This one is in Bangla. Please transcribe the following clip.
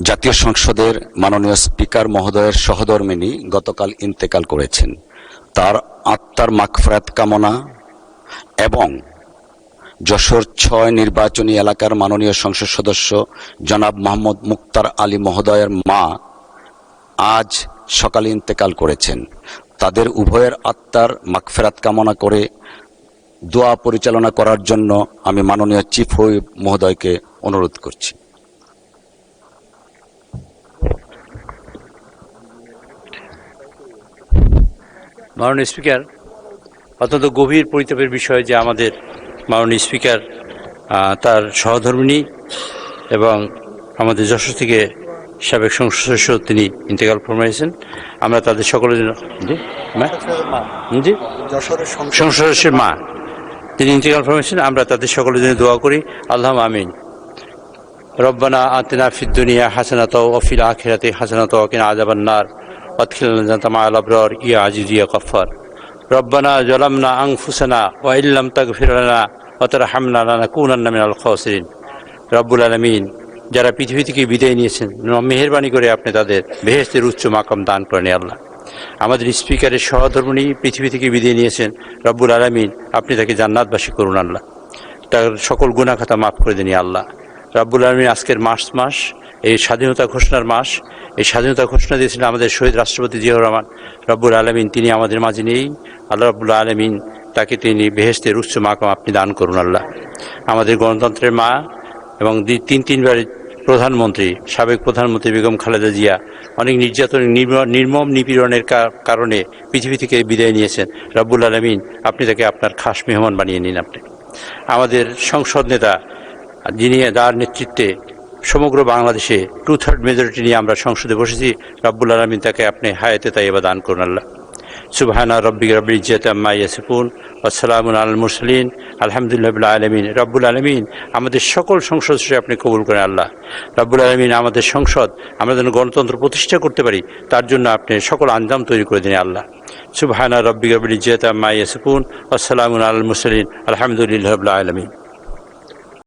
জাতীয় সংসদের মাননীয় স্পিকার মহোদয়ের সহধর্মিণী গতকাল ইন্তেকাল করেছেন। তার আত্মার মাগফিরাত কামনা এবং যশোর ৬ নির্বাচনী এলাকার মাননীয় সংসদ সদস্য জনাব মোহাম্মদ মুক্তার আলী মহোদয়ের মা আজ সকালে ইন্তেকাল করেছেন। তাদের উভয়ের আত্মার মাগফিরাত কামনা করে দোয়া পরিচালনা করার জন্য আমি মাননীয় চিফ হুইপ মহোদয়কে অনুরোধ করছি। মাননীয় স্পিকার, অত্যন্ত গভীর পরিতাপের বিষয় যে আমাদের মাননীয় স্পিকার তার সহধর্মিণী এবং আমাদের যশোর থেকে সাবেক সংসদ সদস্য তিনি ইন্তেকাল ফরমাইছেন। আমরা তাদের সকলের জন্য সংসদ সদস্যের মা তিনি ইন্তেকাল ফরমাইছেন, আমরা তাদের সকলের জন্য দোয়া করি। আল্লাহ আমিন। রব্বানা আতিনা ফিদ দুনিয়া হাসানাতাও ওয়া ফিল আখিরাতি হাসানাতাও ওয়া কিনা আযাবান নার ওয়াদখিলনা জান্নাতা মা'আল আবরার ইয়া আজিজ ইয়া গফফার। রব্বানা যালামনা আনফুসানা ওয়া ইল্লাম তাগফির লানা ওয়া তারহামনা লানাকুনান্না মিনাল খাসিরিন। রব্বুল আলামিন, যারা পৃথিবী থেকে বিদায় নিয়েছেন, মেহেরবানি করে আপনি তাদের বেহেশতের উচ্চ মাকাম দান করেন আল্লাহ। আমাদের স্পিকারের সহধর্মিণী পৃথিবী থেকে বিদায় নিয়েছেন, রব্বুল আলামিন আপনি তাকে জান্নাতবাসী করুন আল্লাহ। তার সকল গুনাহ খাতা মাফ করে দিন আল্লাহ। রব্বুল আলামিন, আজকের মার্চ মাস, এই স্বাধীনতা ঘোষণার মাস, এই স্বাধীনতা ঘোষণা দিয়েছিলেন আমাদের শহীদ রাষ্ট্রপতি জিয়াউর রহমান। রব্বুল আলামিন তিনি আমাদের মাঝে নেই। আল্লাহ রব্বুল আলামিন তাকে তিনি বেহেশতের উচ্চ মাকাম আপনি দান করুন আল্লাহ। আমাদের গণতন্ত্রের মা এবং তিনবার প্রধানমন্ত্রী, সাবেক প্রধানমন্ত্রী বেগম খালেদা জিয়া অনেক নির্যাতন, নির্মম নিপীড়নের কারণে পৃথিবী থেকে বিদায় নিয়েছেন। রব্বুল আলামিন আপনি তাকে আপনার খাস মেহমান বানিয়ে নিন আপনি। আমাদের সংসদ নেতা যিনি, যার নেতৃত্বে সমগ্র বাংলাদেশে 2/3 মেজরিটি নিয়ে আমরা সংসদে বসেছি, রব্বুল আলামিন তাকে আপনি হায়াতে তাইয়্যিবা দান করুন আল্লাহ। সুবহানা রাব্বিকা রাব্বিল ইজ্জাতি আম্মা ইয়াসিফুন ওয়া সালামুন আলাল মুরসালিন আলহামদুলিল্লাহি রাব্বিল আলামিন। রব্বুল আলামিন আমাদের সকল সংসদ আপনি কবুল করেন আল্লাহ। রব্বুল আলামিন আমাদের সংসদ আমরা যেন গণতন্ত্র প্রতিষ্ঠা করতে পারি তার জন্য আপনি সকল আঞ্জাম তৈরি করে দিন আল্লাহ। সুবহানা রাব্বিকা রাব্বিল ইজ্জাতি আম্মা ইয়াসিফুন ওয়া সালামুন আলাল মুরসালিন আলহামদুলিল্লাহি রাব্বিল আলামিন।